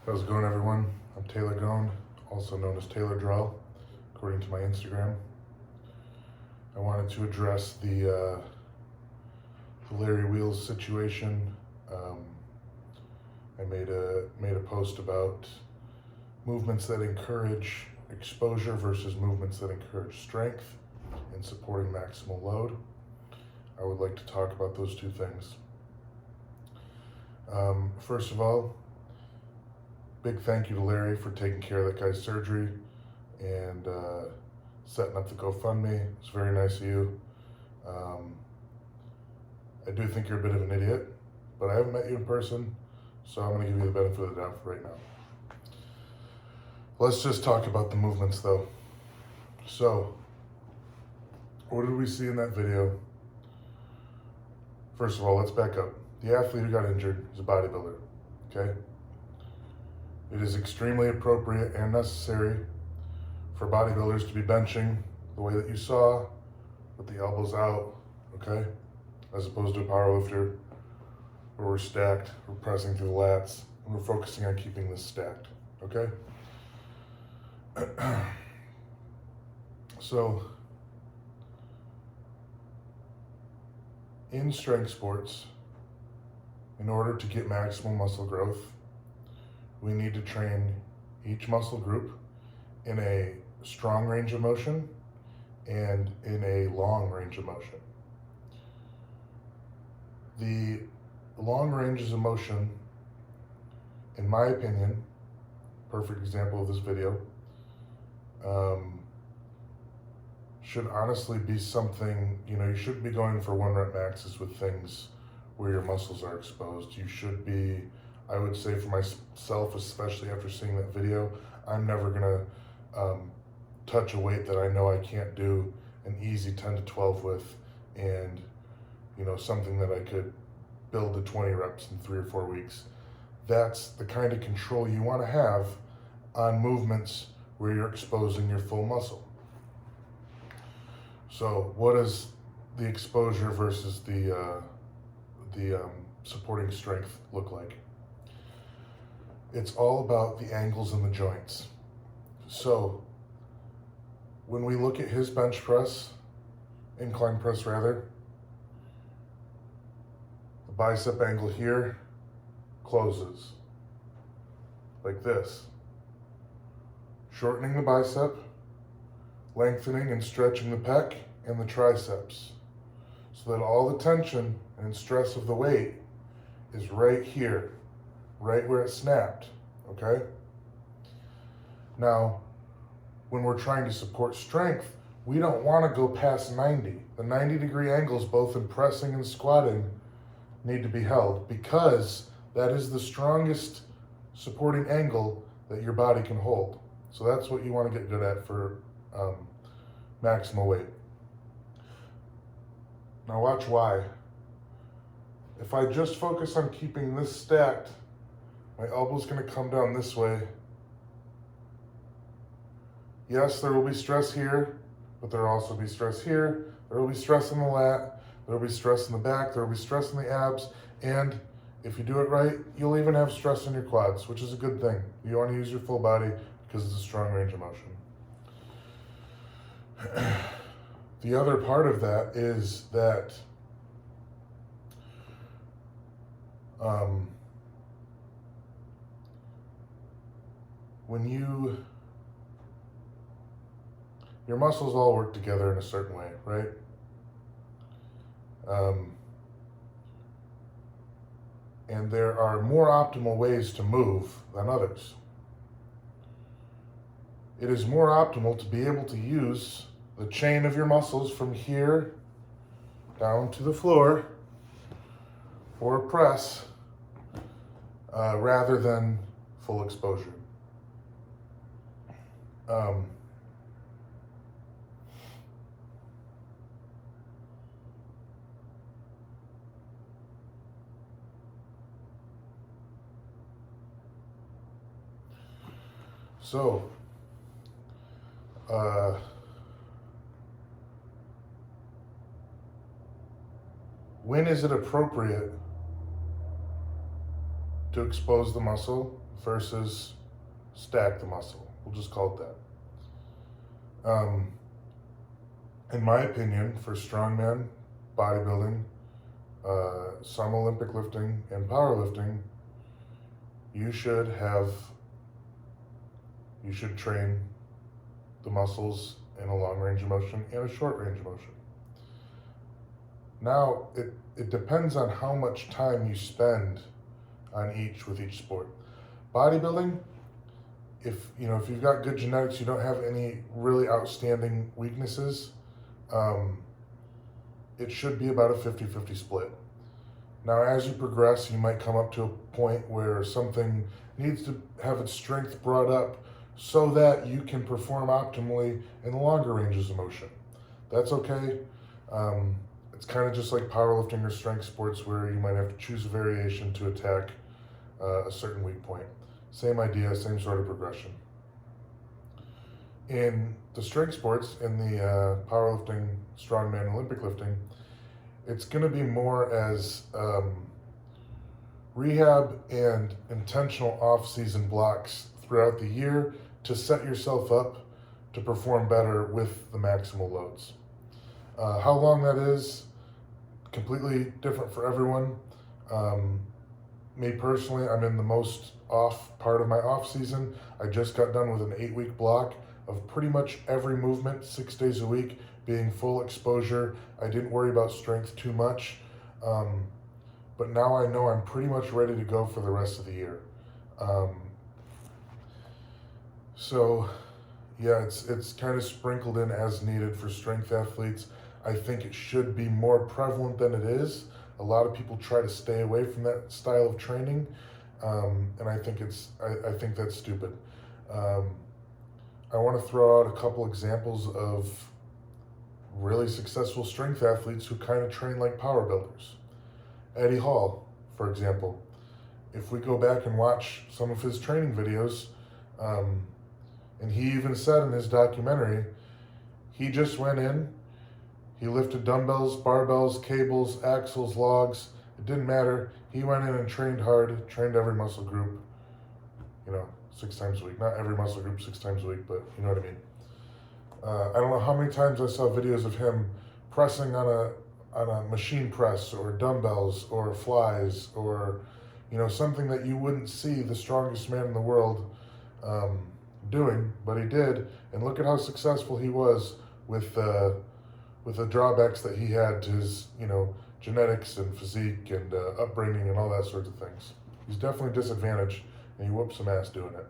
How's it going, everyone? I'm Taylor Gone, also known as Taylor Drell, according to my Instagram. I wanted to address the Larry Wheels situation. I made a post about movements that encourage exposure versus movements that encourage strength in supporting maximal load. I would like to talk about those two things. First of all, big thank you to Larry for taking care of that guy's surgery and setting up the GoFundMe. It's very nice of you. I do think you're a bit of an idiot, but I haven't met you in person, so I'm going to give you the benefit of the doubt for right now. Let's just talk about the movements, though. So, what did we see in that video? First of all, let's back up. The athlete who got injured is a bodybuilder, okay? It is extremely appropriate and necessary for bodybuilders to be benching the way that you saw, with the elbows out, okay? As opposed to a powerlifter where we're stacked, we're pressing through the lats, and we're focusing on keeping this stacked, okay? So, in strength sports, in order to get maximal muscle growth, we need to train each muscle group in a strong range of motion and in a long range of motion. The long ranges of motion, in my opinion, perfect example of this video, should honestly be something, you shouldn't be going for 1 rep maxes with things where your muscles are exposed. You should be, I would say for myself, especially after seeing that video, I'm never gonna touch a weight that I know I can't do an easy 10 to 12 with, and something that I could build to 20 reps in 3 or 4 weeks. That's the kind of control you want to have on movements where you're exposing your full muscle. So what is the exposure versus the supporting strength look like? It's all about the angles in the joints. So when we look at his bench press, incline press rather, the bicep angle here closes like this, shortening the bicep, lengthening and stretching the pec and the triceps, so that all the tension and stress of the weight is right here, right where it snapped, okay? Now, when we're trying to support strength, we don't want to go past 90. The 90-degree angles, both in pressing and squatting, need to be held, because that is the strongest supporting angle that your body can hold. So that's what you want to get good at for maximal weight. Now watch why. If I just focus on keeping this stacked, my elbow's going to come down this way. Yes, there will be stress here, but there will also be stress here. There will be stress in the lat, there will be stress in the back, there will be stress in the abs, and if you do it right, you'll even have stress in your quads, which is a good thing. You want to use your full body because it's a strong range of motion. The other part of that is that when your muscles all work together in a certain way, right? And there are more optimal ways to move than others. It is more optimal to be able to use the chain of your muscles from here down to the floor for a press rather than full exposure. So, when is it appropriate to expose the muscle versus stack the muscle. We'll just call it that. In my opinion, for strongman, bodybuilding, some Olympic lifting, and powerlifting, you should train the muscles in a long range of motion and a short range of motion. Now, it depends on how much time you spend on each with each sport. Bodybuilding, if you've got good genetics, you don't have any really outstanding weaknesses, it should be about a 50-50 split. Now, as you progress, you might come up to a point where something needs to have its strength brought up so that you can perform optimally in the longer ranges of motion. That's okay. It's kind of just like powerlifting or strength sports where you might have to choose a variation to attack a certain weak point. Same idea, same sort of progression. In the strength sports, in the powerlifting, strongman, Olympic lifting, it's going to be more as rehab and intentional off-season blocks throughout the year to set yourself up to perform better with the maximal loads. How long that is, completely different for everyone. Me personally, I'm in the most off part of my off season. I just got done with an 8-week block of pretty much every movement, 6 days a week, being full exposure. I didn't worry about strength too much. But now I know I'm pretty much ready to go for the rest of the year. So yeah, it's kind of sprinkled in as needed for strength athletes. I think it should be more prevalent than it is. A lot of people try to stay away from that style of training, and I think that's stupid. I want to throw out a couple examples of really successful strength athletes who kind of train like power builders. Eddie Hall, for example. If we go back and watch some of his training videos, and he even said in his documentary, he just went in, he lifted dumbbells, barbells, cables, axles, logs. It didn't matter. He went in and trained hard, trained every muscle group, 6 times a week. Not every muscle group 6 times a week, but you know what I mean. I don't know how many times I saw videos of him pressing on a machine press or dumbbells or flies or, something that you wouldn't see the strongest man in the world doing, but he did. And look at how successful he was with the drawbacks that he had to his, genetics and physique and upbringing and all that sorts of things. He's definitely disadvantaged, and he whooped some ass doing it.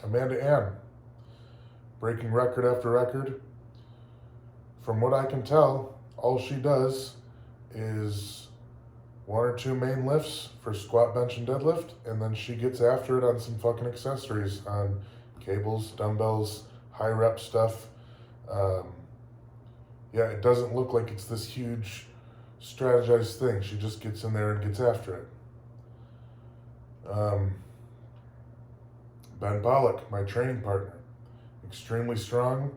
Amanda Ann, breaking record after record. From what I can tell, all she does is 1 or 2 main lifts for squat, bench, and deadlift, and then she gets after it on some fucking accessories, on cables, dumbbells, high rep stuff. Yeah, it doesn't look like it's this huge strategized thing. She just gets in there and gets after it. Ben Pollock, my training partner, extremely strong.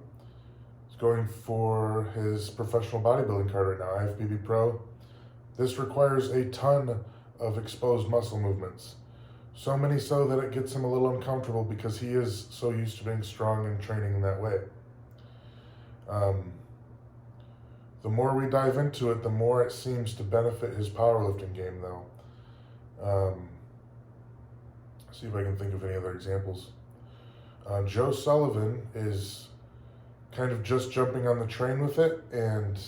He's going for his professional bodybuilding card right now, IFBB Pro. This requires a ton of exposed muscle movements. So many so that it gets him a little uncomfortable because he is so used to being strong and training in that way. The more we dive into it, the more it seems to benefit his powerlifting game, though. See if I can think of any other examples. Joe Sullivan is kind of just jumping on the train with it, and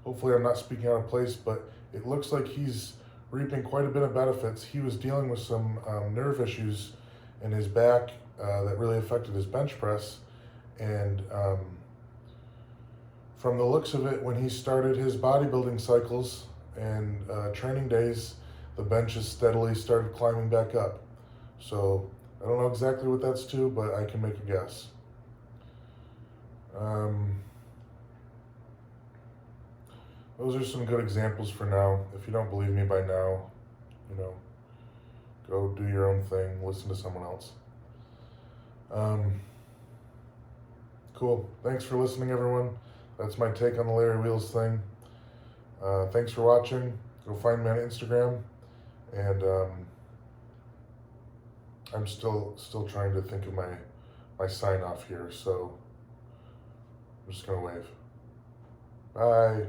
hopefully I'm not speaking out of place, but it looks like he's reaping quite a bit of benefits. He was dealing with some nerve issues in his back that really affected his bench press, and from the looks of it, when he started his bodybuilding cycles and training days, the benches steadily started climbing back up. So I don't know exactly what that's to, but I can make a guess. Those are some good examples for now. If you don't believe me by now, go do your own thing, listen to someone else. Cool. Thanks for listening, everyone. That's my take on the Larry Wheels thing. Thanks for watching. Go find me on Instagram. And I'm still trying to think of my sign off here, so I'm just gonna wave. Bye.